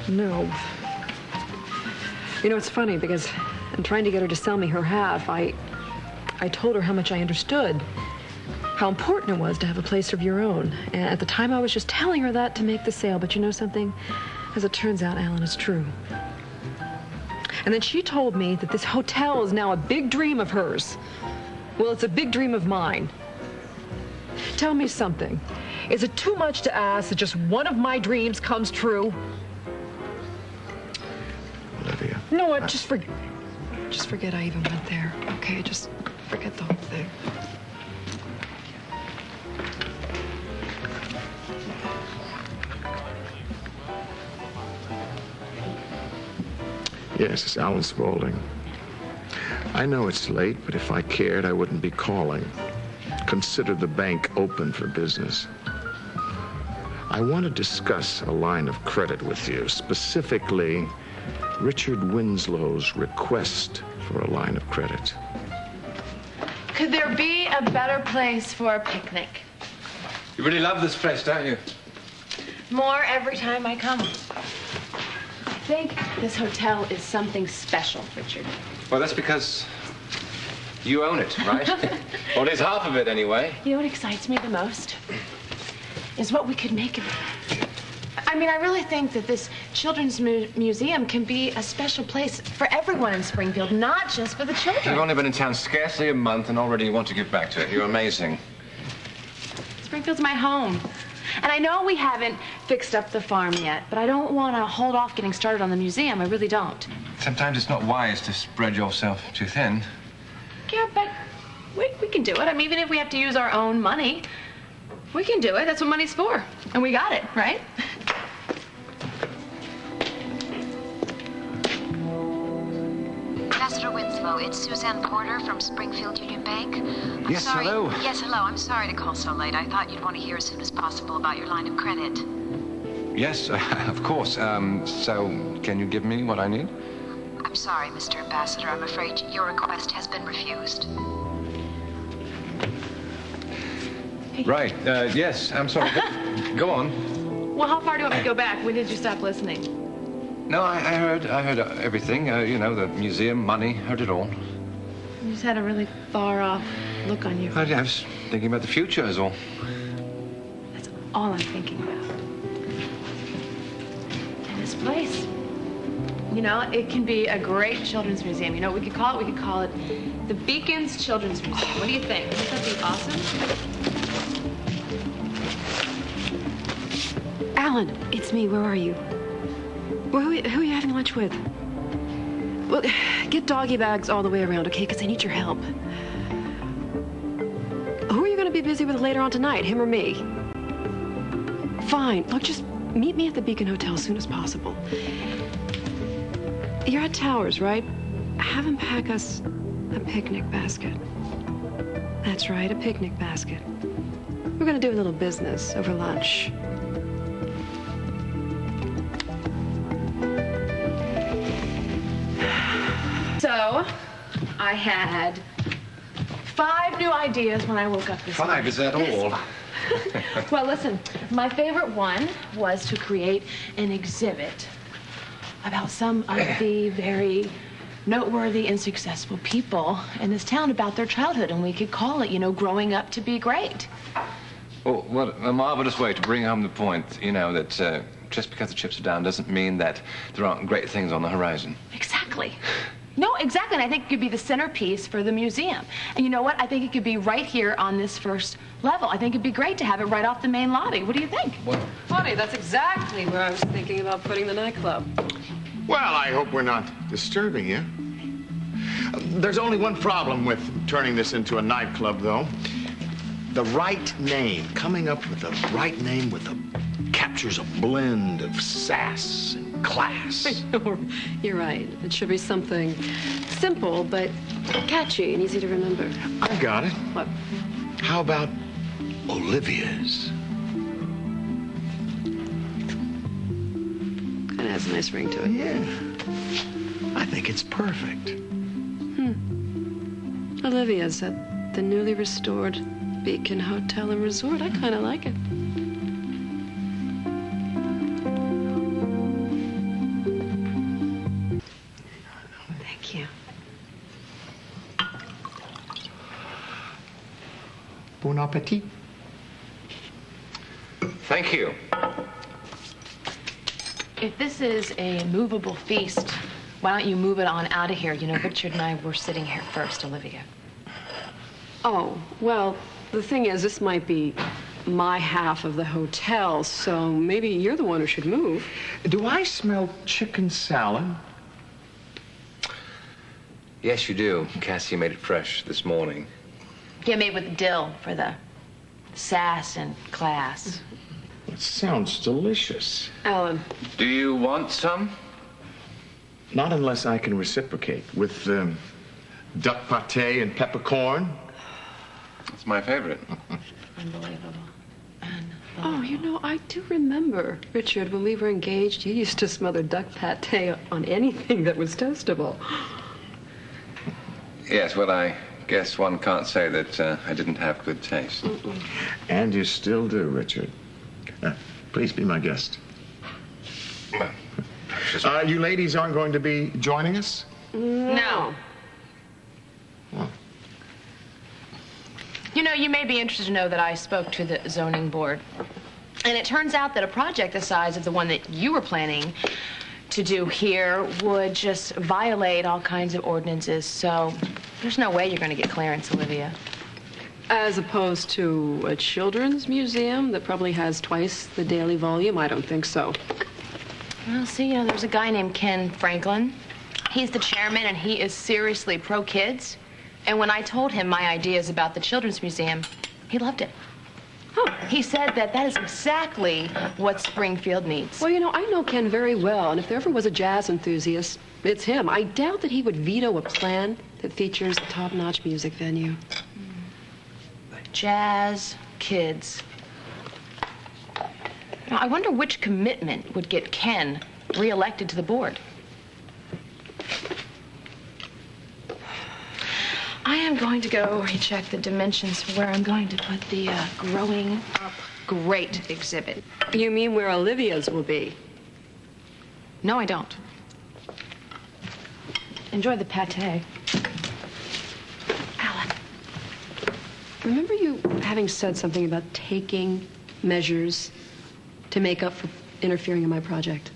No. You know, it's funny because in trying to get her to sell me her half, I told her how much I understood, how important it was to have a place of your own. And at the time, I was just telling her that to make the sale. But you know something? As it turns out, Alan, it's true. And then she told me that this hotel is now a big dream of hers. Well, it's a big dream of mine. Tell me something. Is it too much to ask that just one of my dreams comes true? Olivia. You know what? Just forget I even went there. Okay, just forget the whole thing. Yes, it's Alan Spaulding. I know it's late, but if I cared, I wouldn't be calling. Consider the bank open for business. I want to discuss a line of credit with you, specifically Richard Winslow's request for a line of credit. Could there be a better place for a picnic? You really love this place, don't you? More every time I come. I think this hotel is something special, Richard. Well, that's because you own it, right? Or at least half of it, anyway. You know what excites me the most? Is what we could make of it. I mean, I really think that this children's museum can be a special place for everyone in Springfield, not just for the children. You've only been in town scarcely a month and already you want to give back to it. You're amazing. Springfield's my home. And I know we haven't fixed up the farm yet, but I don't want to hold off getting started on the museum. I really don't. Sometimes it's not wise to spread yourself too thin. Yeah, but we can do it. I mean, even if we have to use our own money, we can do it. That's what money's for. And we got it, right? Ambassador Winslow, it's Suzanne Porter from Springfield Union Bank. Yes, hello. Yes, hello. I'm sorry to call so late. I thought you'd want to hear as soon as possible about your line of credit. Yes, of course. So, can you give me what I need? I'm sorry, Mr. Ambassador. I'm afraid your request has been refused. Right. Yes, I'm sorry. Go on. Well, how far do you want me to go back? When did you stop listening? No, I heard everything. You know, the museum, money, heard it all. You just had a really far-off look on you. I was thinking about the future is all. That's all I'm thinking about. And this place, you know, it can be a great children's museum. You know what we could call it? We could call it the Beacons Children's Museum. What do you think? Wouldn't that be awesome? Alan, it's me. Where are you? Well, who are you having lunch with? Well, get doggy bags all the way around, okay? Because I need your help. Who are you going to be busy with later on tonight, him or me? Fine. Look, just meet me at the Beacon Hotel as soon as possible. You're at Towers, right? Have him pack us a picnic basket. That's right, a picnic basket. We're going to do a little business over lunch. So, I had 5 new ideas when I woke up this morning. 5, is that all? Well, listen, my favorite one was to create an exhibit about some of the very noteworthy and successful people in this town about their childhood, and we could call it, you know, growing up to be great. Oh, what a marvelous way to bring home the point, you know, that just because the chips are down doesn't mean that there aren't great things on the horizon. Exactly. No, exactly, and I think it could be the centerpiece for the museum. And you know what? I think it could be right here on this first level. I think it'd be great to have it right off the main lobby. What do you think? Well, Funny, that's exactly where I was thinking about putting the nightclub. Well, I hope we're not disturbing you. There's only one problem with turning this into a nightclub, though. The right name. Coming up with the right name captures a blend of sass and class. You're right. It should be something simple, but catchy and easy to remember. I got it. What? How about Olivia's? Kind of has a nice ring to it. Yeah. I think it's perfect. Olivia's at the newly restored Beacon Hotel and Resort. I kind of like it. Bon appetit. Thank you. If this is a movable feast, why don't you move it on out of here? You know, Richard and I were sitting here first, Olivia. Oh, well, the thing is, this might be my half of the hotel, so maybe you're the one who should move. Do I smell chicken salad? Yes, you do. Cassie made it fresh this morning. Yeah, made with dill for the sass and class. It sounds delicious. Alan. Do you want some? Not unless I can reciprocate with duck pate and peppercorn. It's my favorite. Unbelievable. Oh, you know, I do remember, Richard, when we were engaged, you used to smother duck pate on anything that was toastable. Yes, well, I guess one can't say that I didn't have good taste. And you still do, Richard. Please be my guest. Well, You ladies aren't going to be joining us? No. Well, You know, you may be interested to know that I spoke to the zoning board. And it turns out that a project the size of the one that you were planning to do here would just violate all kinds of ordinances. So there's no way you're going to get clearance, Olivia. As opposed to a children's museum that probably has twice the daily volume? I don't think so. Well, see, you know, there's a guy named Ken Franklin. He's the chairman, and he is seriously pro-kids. And when I told him my ideas about the Children's Museum, he loved it. Huh. He said that that is exactly what Springfield needs. Well, you know, I know Ken very well, and if there ever was a jazz enthusiast, it's him. I doubt that he would veto a plan that features a top-notch music venue. Jazz, kids. Now, I wonder which commitment would get Ken reelected to the board. I am going to go recheck the dimensions for where I'm going to put the growing up great exhibit. You mean where Olivia's will be? No, I don't. Enjoy the pate. Alan, remember you having said something about taking measures to make up for interfering in my project?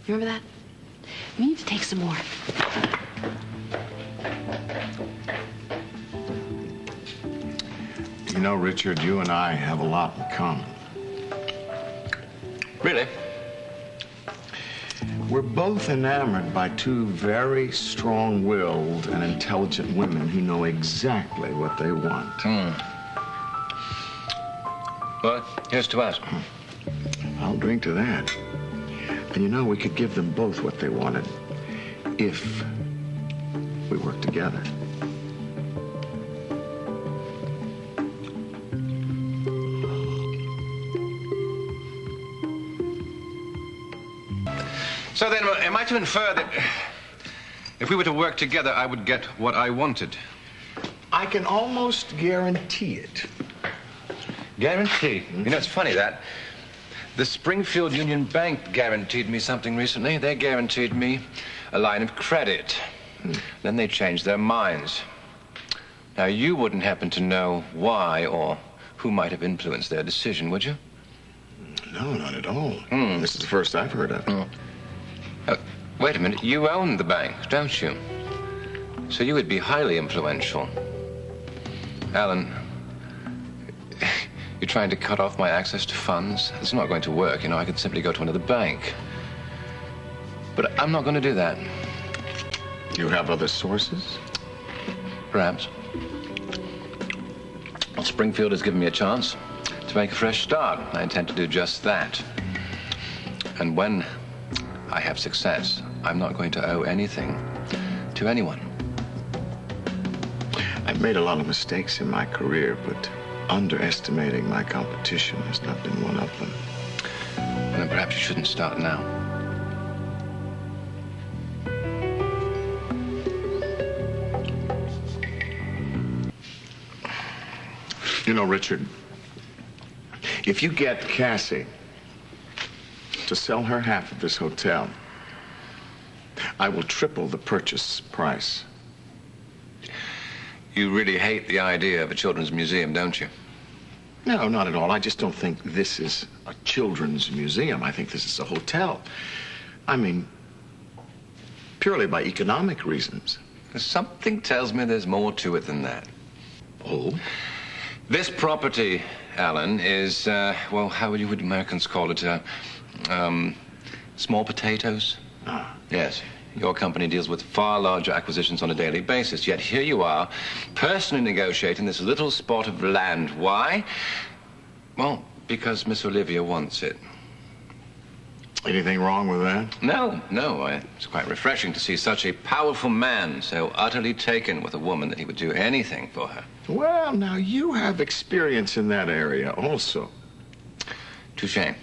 You remember that? We need to take some more. you know, Richard, you and I have a lot in common. Really? We're both enamored by two very strong-willed and intelligent women who know exactly what they want. Well, here's to us. I'll drink to that. And you know, we could give them both what they wanted if we worked together. So then, am I to infer that if we were to work together, I would get what I wanted? I can almost guarantee it. Guarantee? You know, it's funny that the Springfield Union Bank guaranteed me something recently. They guaranteed me a line of credit. Then they changed their minds. Now, you wouldn't happen to know why or who might have influenced their decision, would you? No, not at all. This is the first I've heard of. Wait a minute. You own the bank, don't you? So you would be highly influential. Alan, you're trying to cut off my access to funds? It's not going to work. You know, I could simply go to another bank. But I'm not going to do that. You have other sources? Perhaps. Well, Springfield has given me a chance to make a fresh start. I intend to do just that. And when I have success, I'm not going to owe anything to anyone. I've made a lot of mistakes in my career, but underestimating my competition has not been one of them. Well, then perhaps you shouldn't start now. You know, Richard, if you get Cassie to sell her half of this hotel, I will triple the purchase price. You really hate the idea of a children's museum, don't you? No, not at all. I just don't think this is a children's museum. I think this is a hotel. I mean, purely by economic reasons. Something tells me there's more to it than that. Oh? This property, Alan, is, well, how would Americans call it? Small potatoes? Ah. Yes. Your company deals with far larger acquisitions on a daily basis, yet here you are, personally negotiating this little spot of land. Why? Well, because Miss Olivia wants it. Anything wrong with that? No. It's quite refreshing to see such a powerful man so utterly taken with a woman that he would do anything for her. Well, now, you have experience in that area also. Touché.